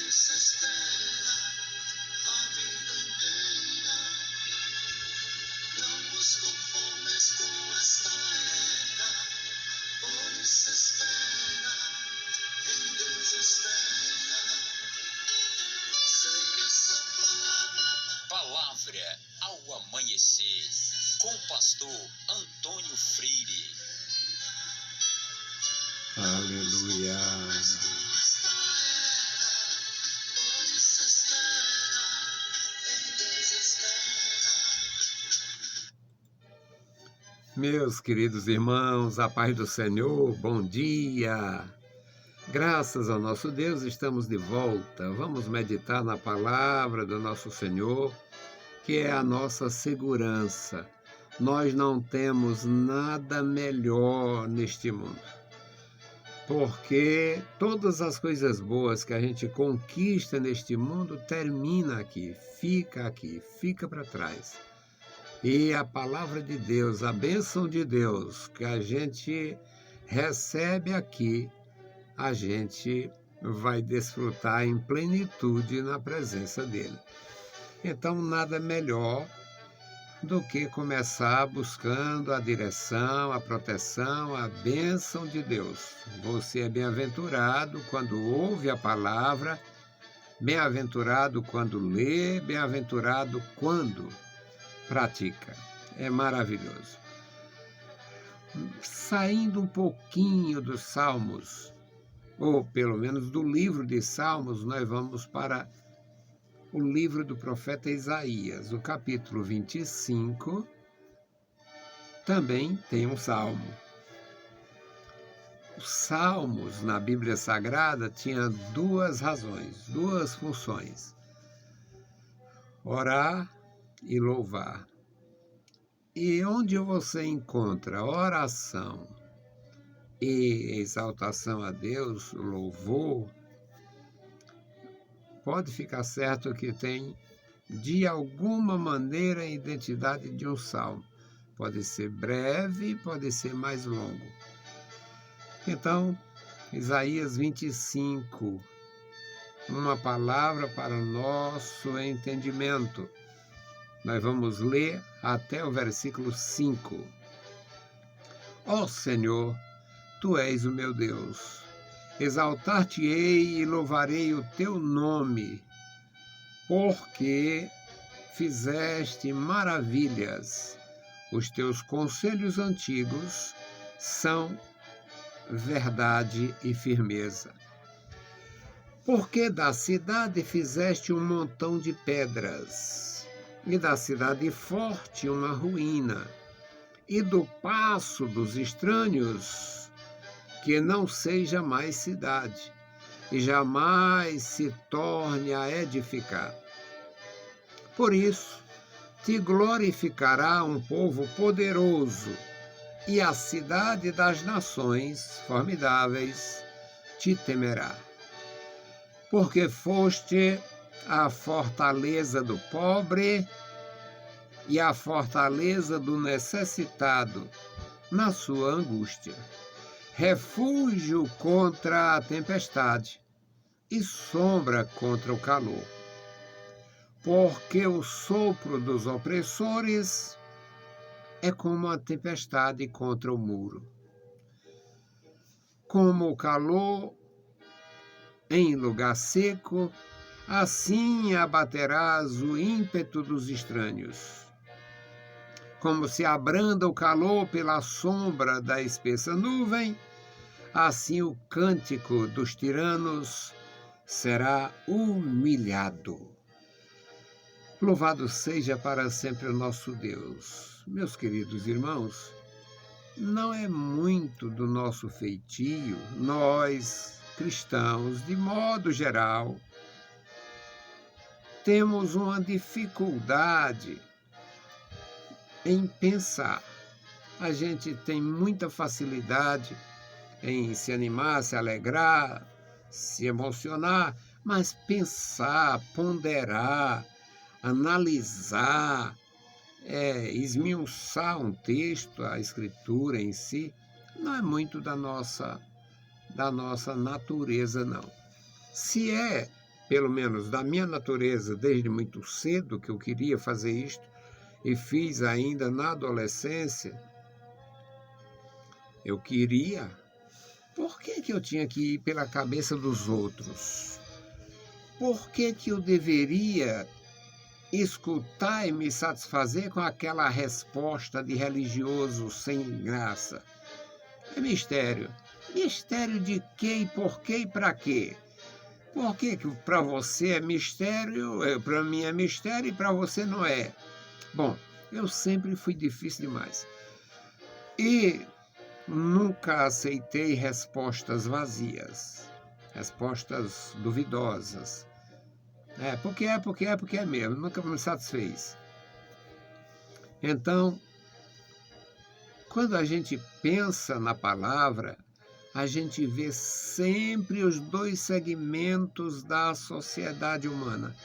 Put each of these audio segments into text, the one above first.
isso espera a vida inteira. Não vos conformes com esta era, por isso espera, em Deus espera. Sei que essa palavra ao amanhecer, com o pastor Antônio Freire. Aleluia. Meus queridos irmãos, a paz do Senhor, bom dia! Graças ao nosso Deus, estamos de volta. Vamos meditar na palavra do nosso Senhor, que é a nossa segurança. Nós não temos nada melhor neste mundo, porque todas as coisas boas que a gente conquista neste mundo termina aqui, fica para trás. E a palavra de Deus, a bênção de Deus que a gente recebe aqui, a gente vai desfrutar em plenitude na presença dele. Então, nada melhor do que começar buscando a direção, a proteção, a bênção de Deus. Você é bem-aventurado quando ouve a palavra, bem-aventurado quando lê, bem-aventurado quando pratica. É maravilhoso. Saindo um pouquinho dos Salmos, ou pelo menos do livro de Salmos, nós vamos para o livro do profeta Isaías, o capítulo 25, também tem um salmo. Os salmos na Bíblia Sagrada tinham duas razões, duas funções: orar e louvar. E onde você encontra oração e exaltação a Deus, louvor, pode ficar certo que tem, de alguma maneira, a identidade de um salmo. Pode ser breve, pode ser mais longo. Então, Isaías 25, uma palavra para o nosso entendimento. Nós vamos ler até o versículo 5. Ó Senhor, Tu és o meu Deus. Exaltar-te-ei e louvarei o Teu nome, porque fizeste maravilhas. Os Teus conselhos antigos são verdade e firmeza. Porque da cidade fizeste um montão de pedras, e da cidade forte uma ruína, e do paço dos estranhos, que não seja mais cidade, e jamais se torne a edificar. Por isso, te glorificará um povo poderoso, e a cidade das nações formidáveis te temerá. Porque foste a fortaleza do pobre e a fortaleza do necessitado na sua angústia, refúgio contra a tempestade e sombra contra o calor. Porque o sopro dos opressores é como a tempestade contra o muro, como o calor em lugar seco, assim abaterás o ímpeto dos estranhos. Como se abranda o calor pela sombra da espessa nuvem, assim o cântico dos tiranos será humilhado. Louvado seja para sempre o nosso Deus. Meus queridos irmãos, não é muito do nosso feitio, nós, cristãos, de modo geral, temos uma dificuldade em pensar. A gente tem muita facilidade em se animar, se alegrar, se emocionar, mas pensar, ponderar, analisar, esmiuçar um texto, a escritura em si, não é muito da nossa natureza, não. Se é pelo menos da minha natureza, desde muito cedo, que eu queria fazer isto, e fiz ainda na adolescência, eu queria. Por que que eu tinha que ir pela cabeça dos outros? Por que que eu deveria escutar e me satisfazer com aquela resposta de religioso sem graça? É mistério. Mistério de quê e por quê e para quê? Por que que para você é mistério, para mim é mistério e para você não é? Bom, eu sempre fui difícil demais. E nunca aceitei respostas vazias, respostas duvidosas. Porque é mesmo, nunca me satisfez. Então, quando a gente pensa na palavra, a gente vê sempre os dois segmentos da sociedade humana.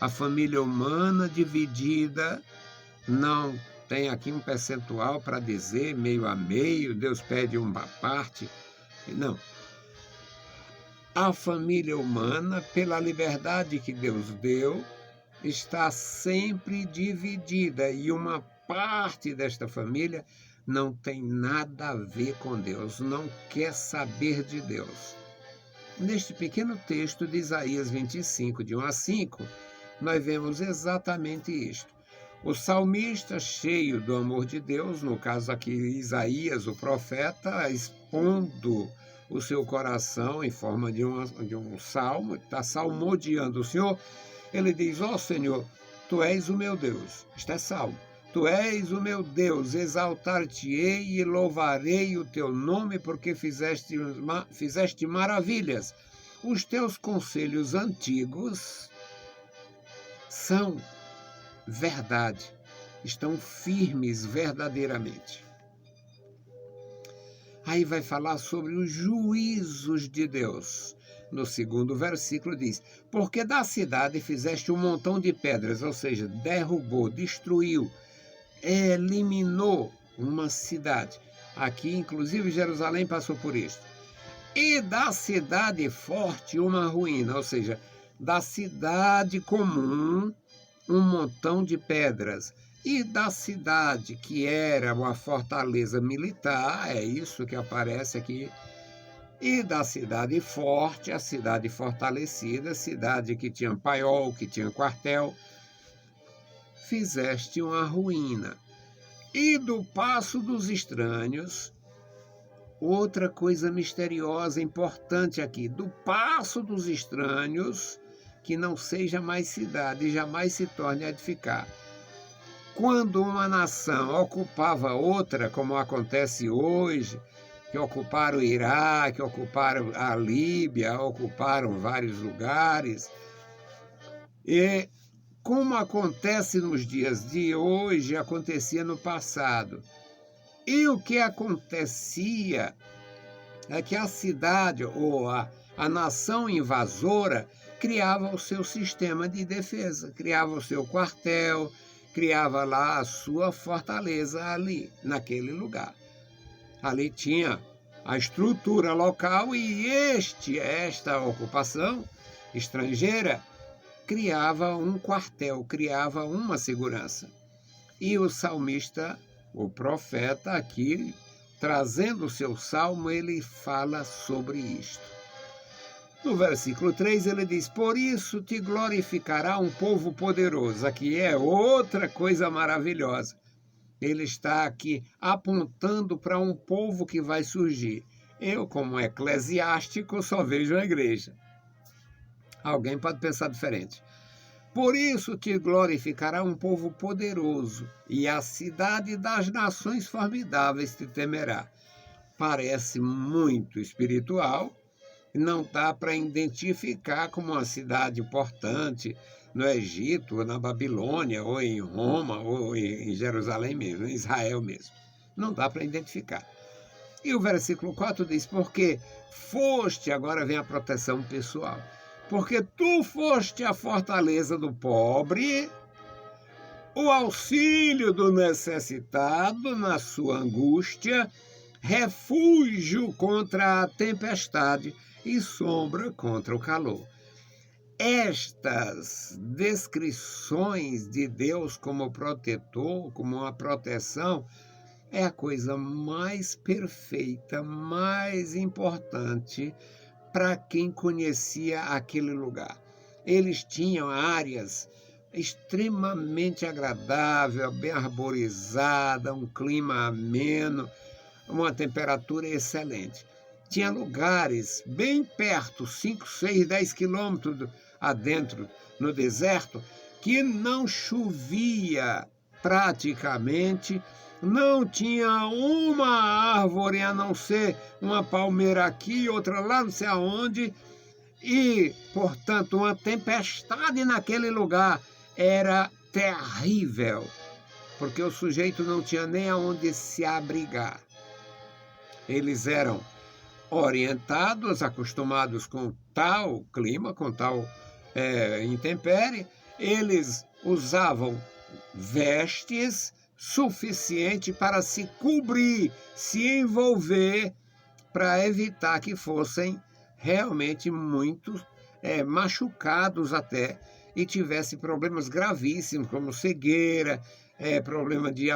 A família humana dividida, não tem aqui um percentual para dizer meio a meio, Deus pede uma parte. Não. A família humana, pela liberdade que Deus deu, está sempre dividida e uma parte desta família não tem nada a ver com Deus, não quer saber de Deus. Neste pequeno texto de Isaías 25, de 1 a 5, nós vemos exatamente isto. O salmista, cheio do amor de Deus, no caso aqui Isaías, o profeta, expondo o seu coração em forma de um salmo, está salmodiando o Senhor, ele diz: ó Senhor, Tu és o meu Deus. Isto é salmo. Tu és o meu Deus, exaltar-te-ei e louvarei o teu nome, porque fizeste maravilhas. Os teus conselhos antigos são verdade, estão firmes verdadeiramente. Aí vai falar sobre os juízos de Deus. No segundo versículo diz: porque da cidade fizeste um montão de pedras, ou seja, derrubou, destruiu, eliminou uma cidade. Aqui, inclusive, Jerusalém passou por isso. E da cidade forte uma ruína, ou seja, da cidade comum um montão de pedras. E da cidade que era uma fortaleza militar, é isso que aparece aqui, e da cidade forte, a cidade fortalecida, a cidade que tinha paiol, que tinha quartel, fizeste uma ruína. E do passo dos estranhos, outra coisa misteriosa, importante aqui, do passo dos estranhos, que não seja mais cidade, jamais se torne a edificar. Quando uma nação ocupava outra, como acontece hoje, que ocuparam o Iraque, ocuparam a Líbia, ocuparam vários lugares, e como acontece nos dias de hoje, acontecia no passado. E o que acontecia é que a cidade ou a nação invasora criava o seu sistema de defesa, criava o seu quartel, criava lá a sua fortaleza ali, naquele lugar. Ali tinha a estrutura local e esta ocupação estrangeira criava um quartel, criava uma segurança. E o salmista, o profeta aqui, trazendo o seu salmo, ele fala sobre isto. No versículo 3 ele diz: por isso te glorificará um povo poderoso. Aqui é outra coisa maravilhosa. Ele está aqui apontando para um povo que vai surgir. Eu, como eclesiástico, só vejo a igreja. Alguém pode pensar diferente. Por isso te glorificará um povo poderoso, e a cidade das nações formidáveis te temerá. Parece muito espiritual, não dá para identificar como uma cidade importante no Egito, ou na Babilônia, ou em Roma, ou em Jerusalém mesmo, em Israel mesmo. Não dá para identificar. E o versículo 4 diz: porque foste, agora vem a proteção pessoal, porque tu foste a fortaleza do pobre, o auxílio do necessitado na sua angústia, refúgio contra a tempestade e sombra contra o calor. estas descrições de Deus como protetor, como uma proteção, é a coisa mais perfeita, mais importante para quem conhecia aquele lugar. Eles tinham áreas extremamente agradável, bem arborizada, um clima ameno, uma temperatura excelente. Tinha lugares bem perto, 5, 6, 10 quilômetros adentro, no deserto, que não chovia praticamente, não tinha uma árvore a não ser uma palmeira aqui, outra lá, não sei aonde, e, portanto, uma tempestade naquele lugar era terrível, porque o sujeito não tinha nem aonde se abrigar. Eles eram orientados, acostumados com tal clima, com tal intempérie, eles usavam vestes suficiente para se cobrir, se envolver, para evitar que fossem realmente muito machucados até e tivessem problemas gravíssimos, como cegueira, problema de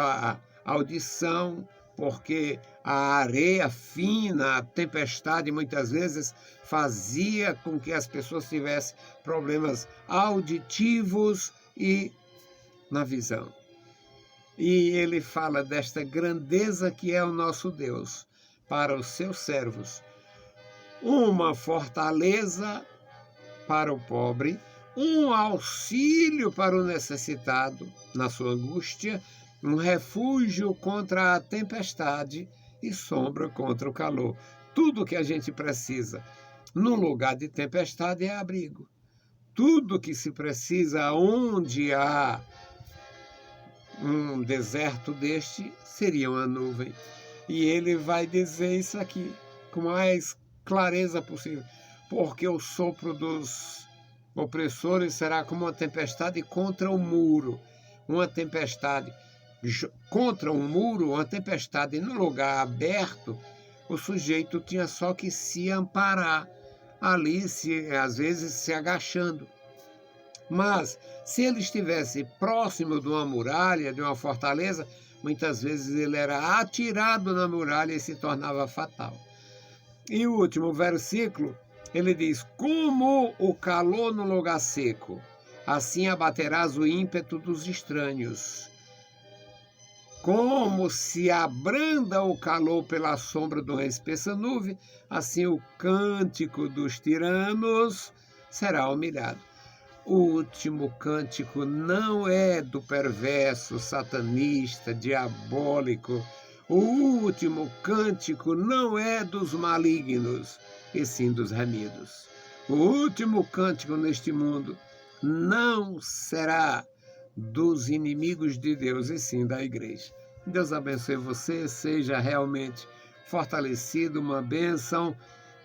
audição, porque a areia fina, a tempestade, muitas vezes fazia com que as pessoas tivessem problemas auditivos e na visão. E ele fala desta grandeza que é o nosso Deus para os seus servos. Uma fortaleza para o pobre, um auxílio para o necessitado na sua angústia, um refúgio contra a tempestade e sombra contra o calor. Tudo que a gente precisa num lugar de tempestade é abrigo. Tudo que se precisa onde há um deserto deste seria uma nuvem. E ele vai dizer isso aqui com mais clareza possível. Porque o sopro dos opressores será como uma tempestade contra o muro. Uma tempestade contra um muro, uma tempestade no lugar aberto, o sujeito tinha só que se amparar ali, às vezes se agachando. Mas se ele estivesse próximo de uma muralha, de uma fortaleza, muitas vezes ele era atirado na muralha e se tornava fatal. E o último versículo, ele diz: como o calor no lugar seco, assim abaterás o ímpeto dos estranhos. Como se abranda o calor pela sombra de uma espessa nuvem, assim o cântico dos tiranos será humilhado. O último cântico não é do perverso, satanista, diabólico. O último cântico não é dos malignos, e sim dos remidos. O último cântico neste mundo não será dos inimigos de Deus, e sim da igreja. Deus abençoe você, seja realmente fortalecido, uma bênção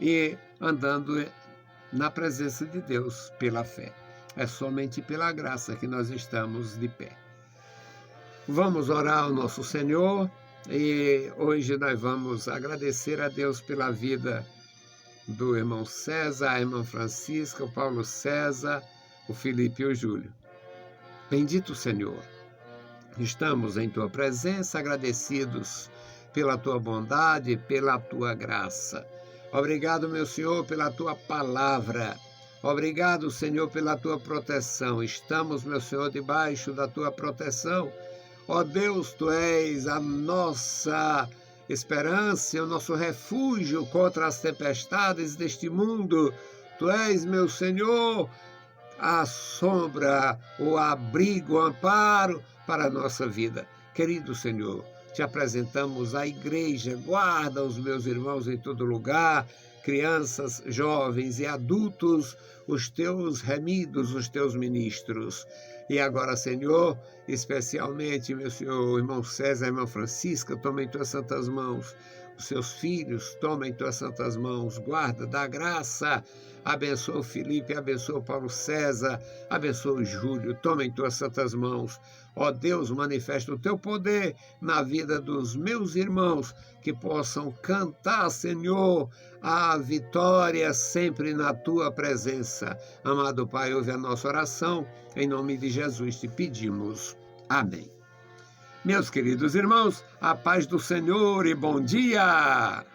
e andando na presença de Deus pela fé. É somente pela graça que nós estamos de pé. Vamos orar ao nosso Senhor e hoje nós vamos agradecer a Deus pela vida do irmão César, a irmã Francisca, o Paulo César, o Felipe e o Júlio. Bendito Senhor, estamos em Tua presença, agradecidos pela Tua bondade, pela Tua graça. Obrigado, meu Senhor, pela Tua palavra. Obrigado, Senhor, pela Tua proteção. Estamos, meu Senhor, debaixo da Tua proteção. Ó Deus, Tu és a nossa esperança, o nosso refúgio contra as tempestades deste mundo. Tu és, meu Senhor, a sombra, o abrigo, o amparo para a nossa vida. Querido Senhor, te apresentamos a igreja, guarda os meus irmãos em todo lugar, crianças, jovens e adultos, os teus remidos, os teus ministros. E agora, Senhor, especialmente, meu Senhor, o irmão César e a irmã Francisca, toma em tuas santas mãos os seus filhos, toma em tuas santas mãos, guarda, dá graça, abençoa o Felipe, abençoa o Paulo César, abençoa o Júlio, toma em tuas santas mãos. Ó Deus, manifesta o teu poder na vida dos meus irmãos, que possam cantar, Senhor, a vitória sempre na tua presença. Amado Pai, ouve a nossa oração, em nome de Jesus te pedimos. Amém. Meus queridos irmãos, a paz do Senhor e bom dia!